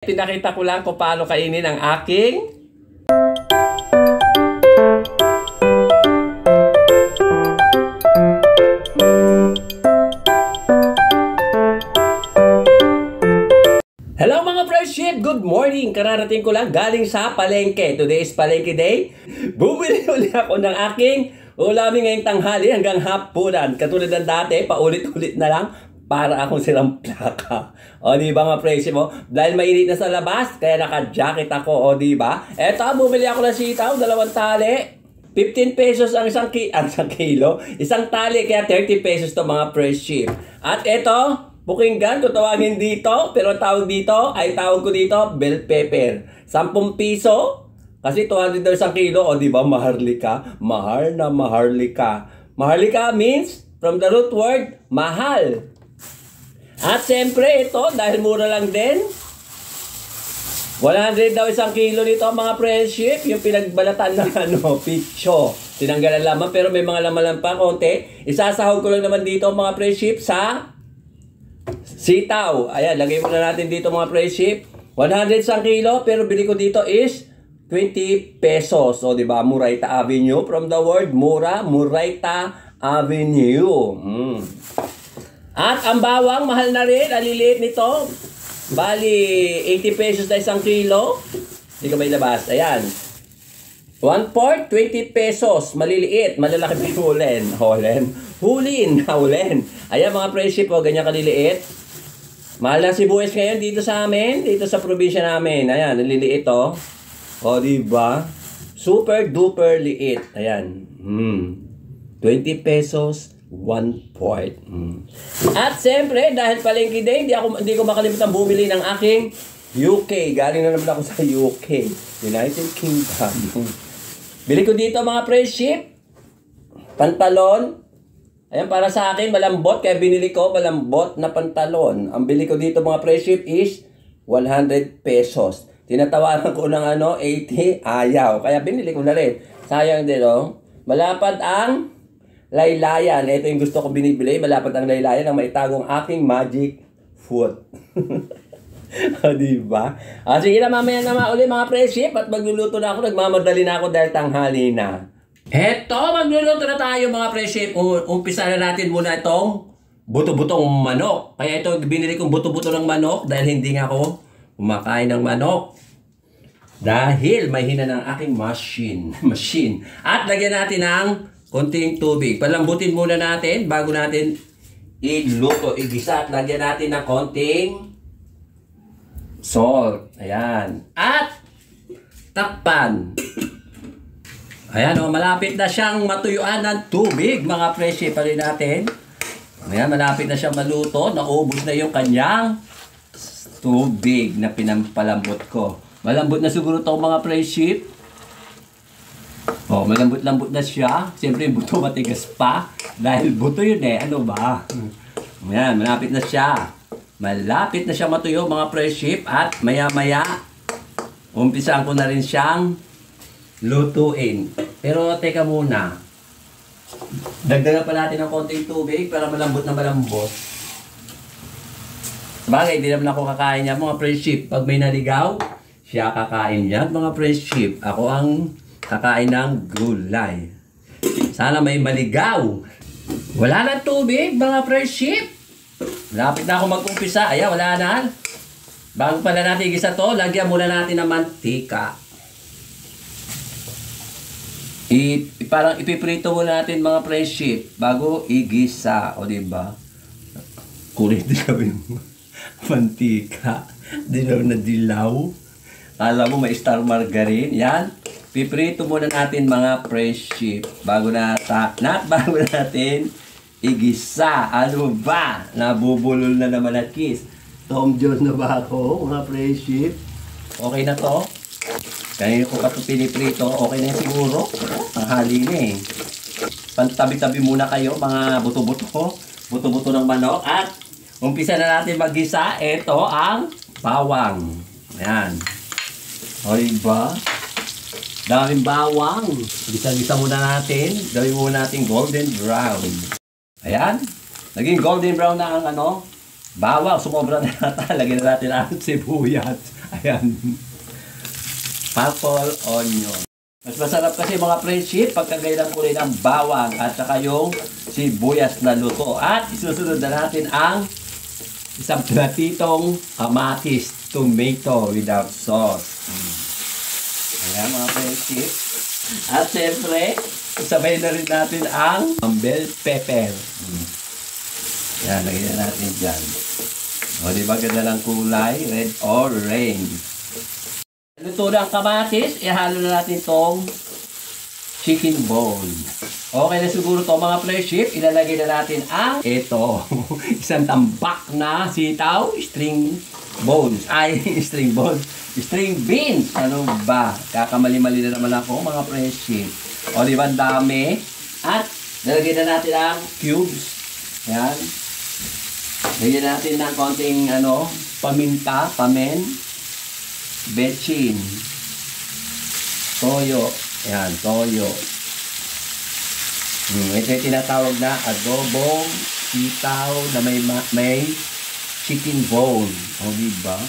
Pinakita ko lang kung paano kainin ang aking Hello mga friendship! Good morning! Kararating ko lang galing sa palengke. Today is palengke day. Bumili ulit ako ng aking ulamin ngayong tanghali hanggang hapunan. Katulad ng dati, paulit-ulit na lang para akong silang plaka. O di ba mga friendship mo? Dahil mainit na sa labas, kaya naka-jacket ako, o di ba? Eto, bumili ako ng sitaw, 2 tali. 15 pesos ang isang kilo. Isang tali, kaya 30 pesos to mga friendship. At eto, bukinggan, kung tawagin dito, pero tawag ko dito, bell pepper. 10 piso, kasi 200 daw isang kilo, o di ba, maharlika? Mahal na maharlika. Maharlika means, from the root word, mahal. At siyempre ito, dahil mura lang din, 100 daw isang kilo nito mga friendship, yung pinagbalatan ng picho. Tinanggalan laman, pero may mga laman pa konti. Isasahog ko lang naman dito mga friendship sa sitaw. Ayan, lagay muna natin dito mga friendship. 100 isang kilo, pero bili ko dito is 20 pesos. O diba, Murayta Avenue. From the word mura, Murayta Avenue. At ang bawang, mahal na rin. Ang liliit nito. Bali, 80 pesos na isang kilo. Hindi ko may labas. Ayan. 1/4, 20 pesos. Maliliit. Malalaki pa yung hulin. Ayan mga friendship, o, ganyan kaliliit. Mahal na sibuyas ngayon dito sa amin. Dito sa probinsya namin. Ayan, naliliit o. O, diba? Super duper liit. Ayan. 20 pesos. 1/4. At siyempre, dahil palengke day, hindi ko makalimutan bumili ng aking UK. Galing na naman ako sa UK. United Kingdom. Bili ko dito mga friendship. Pantalon. Ayan, para sa akin, malambot. Kaya binili ko malambot na pantalon. Ang bili ko dito mga friendship is 100 pesos. Tinatawaran ko ng 80. Ayaw. Kaya binili ko na rin. Sayang din, oh. Malapad ang laylayan. Ito yung gusto ko binibili. Malapad ang laylayan ang maitagong aking magic food. O, diba? Sige na, mamaya naman uli mga friendship. At magluluto na ako. Nagmamadali na ako dahil tanghali na. Eto, magluluto na tayo mga friendship. Umpisa na natin muna itong buto-butong manok. Kaya ito, binili kong buto-buto ng manok dahil hindi nga ako kumakain ng manok. Dahil may hina ng aking machine. At lagyan natin ng konting tubig. Palambutin muna natin bago natin iluto, igisa. At lagyan natin ng konting salt. Ayan. At takpan. Ayan o, malapit na siyang matuyuan ng tubig mga friendship. Palin natin. Ayan, malapit na siyang maluto. Naubos na yung kanyang tubig na pinampalambot ko. Malambot na siguro ito mga friendship. Oh, malambot-lambot na siya. Siyempre, yung buto matigas pa. Dahil buto yun eh. Ano ba? Ayan, malapit na siya. Malapit na siya matuyo, mga friendship. At maya-maya, umpisaan ko na rin siyang lutuin. Pero, teka muna. Dagdagan pa natin ng konting tubig para malambot na malambot. Sabagay, hindi naman ako kakain niya, mga friendship. Pag may naligaw, siya kakain niya, mga friendship. Ako ang kakain ng gulay. Sana may maligaw. Wala na tubig, mga friendship. Lapit na ako mag-umpisa. Ayan, wala na. Bago pala natin igisa to, lagyan muna natin ng mantika. Parang ipiprito muna natin mga friendship bago igisa. O diba? Kulit din kami yung mantika. Dilaw na dilaw. Kala mo may star margarine. Yan. Piprito muna natin mga friendship bago natin igisa. Ano ba? Nabubulol na naman at kiss. Tom Jones na ba ako mga friendship? Okay na to? Kanina ko pa ito piniprito. Okay na siguro. Tanghali na eh. Pantabi-tabi muna kayo mga buto-buto. Buto-buto ng manok. At umpisa na natin mag-gisa. Ito ang bawang. Ayan. O diba? Daming bawang. Gisa-gisa muna natin. Gawin muna natin golden brown. Ayan. Naging golden brown na ang bawang, sumobra na yata. Lagyan na natin ang sibuyas. Ayan. Purple onion. Mas masarap kasi mga friendship pagka ganyan kulay ng bawang at saka yung sibuyas na luto. At isusunod na natin ang isang platitong kamatis, tomato without sauce. Ayan mga friendship. At siyempre, sabay na rin natin ang bell pepper. Ayan, lagyan natin dyan. O, diba ganda ng kulay? Red or orange. Luto na ang kamatis, ihalo na natin itong chicken bone. Okay na siguro ito mga friendship. Ilalagay na natin ang ito. Isang tambak na sitaw, string bones. Ay, string bones. String beans. Ano ba? Kakamali-mali na naman ako mga friendship. O diba dami? At nalagay na natin ang cubes. Yan. Lagyan natin ng konting paminta, bechin, toyo. Ayan, toyo. Ito yung tinatawag na adobong sitaw na may chicken bone. O, diba?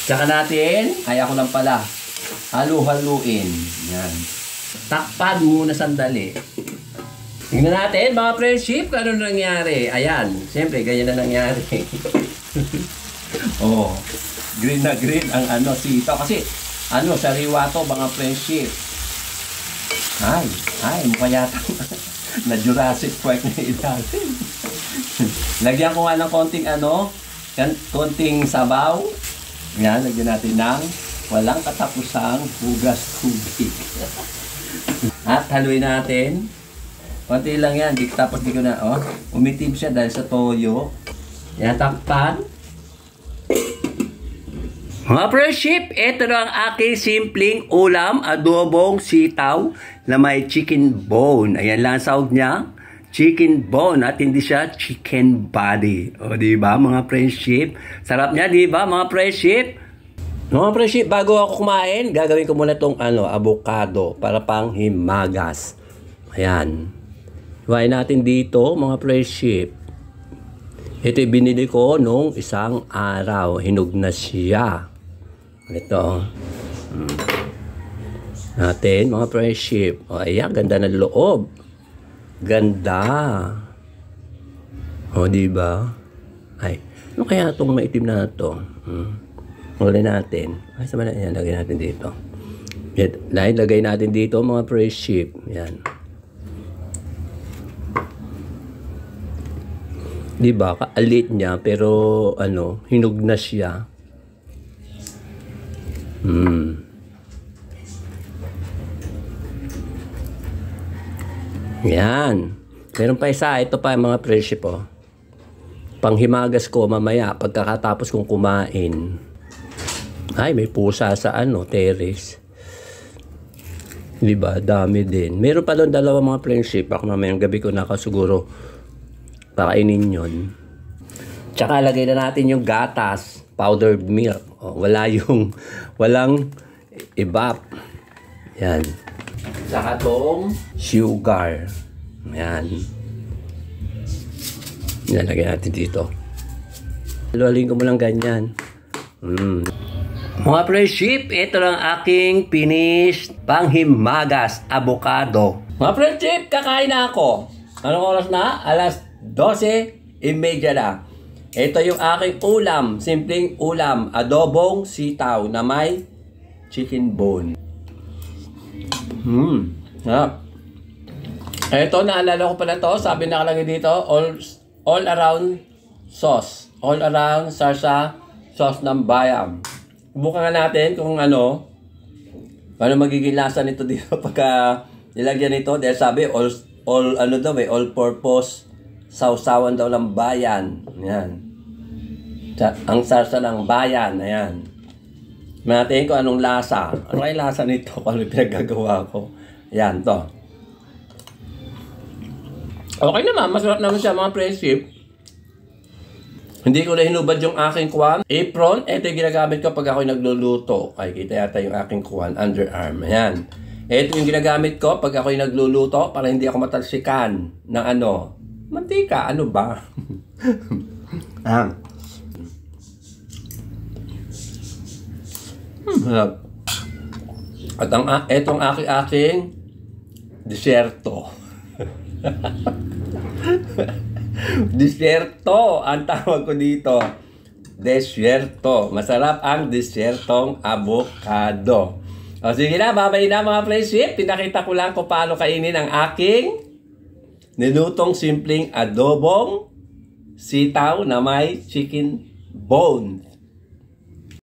Tsaka natin, ako lang pala, halu-haluin. Ayan. Takpan muna sandali. Tingnan natin mga friendship kung ano nangyari. Ayan, siyempre ganyan na nangyari. Oh, green na green ang sitaw. Kasi sariwa to mga friendship. Ay, mukha yata na Jurassic Park na ilalim. Lagyan ko nga ng konting sabaw. Yan, lagyan natin ng walang katapusang hugas tubig. At haluin natin. Konti lang yan, tapos di ko na, umitim siya dahil sa toyo. Yan, takpan. Mga friendship, ito na ang aking simpleng ulam, adobong sitaw na may chicken bone. Ayan lang sahog niya, chicken bone at hindi siya chicken body. O, diba mga friendship? Sarap niya, diba mga friendship? Mga friendship, bago ako kumain, gagawin ko muna itong avocado para pang himagas. Ayan. Iwain natin dito, mga friendship. Ito binili ko nung isang araw. Hinog na siya. Ito. Natin, mga friendship. O, ayan, ganda ng loob. Ganda. O, diba? Ay, ano kaya itong maitim na ito? Uli natin. Ay, sama na yan. Lagay natin dito. Lagay natin dito, mga friendship. Yan. Diba? Kaalit niya, pero hinog na siya. Yan. Meron pa isa. Ito pa mga friendship, panghimagas ko mamaya pagkakatapos kong kumain. Ay, may pusa sa terrace. Diba? Dami din. Meron pa doon dalawa mga friendship. Ako mamayang gabi ko nakasiguro pakainin yun. Tsaka lagay na natin yung gatas, powdered milk. Walang ibap. Yan. Tsaka tong sugar. Yan. Nalagay natin dito. Haluin ko mo lang ganyan. Mga friendship, ito lang aking finished panghimagas avocado. Mga friendship, kakain na ako. Anong oras na? Alas 12:30 na. Ito yung aking ulam, simpleng ulam, adobong sitaw na may chicken bone. Ito, naalala ko pala to, sabi nakalagay dito, all around sauce. All around sarsa sauce ng bayam. Bukan nga natin kung ano magiging lasa nito dito pagka nilagyan nito. Dahil sabi, all purpose sausawan daw ng bayan. Ayan. Ang sarsa ng bayan. Ayan. Natin kung anong lasa. Ano kaya lasa nito? Kung ano pinaggagawa ko. Ayan, to. Okay naman. Masarap naman siya mga friendship. Hindi ko na hinubad yung aking apron. Ito yung ginagamit ko pag ako'y nagluluto. Ay, kita yata yung aking underarm. Ayan. Ito yung ginagamit ko pag ako'y nagluluto para hindi ako matalsikan ng mantika. Ano ba? Sarap. At etong aking disyerto. Disyerto ang tawag ko dito. Disyerto. Masarap ang disyertong avocado. O sige na, babay na mga friendship. Pinakita ko lang kung paano kainin ang aking nilutong simpleng adobong sitaw na may chicken bone.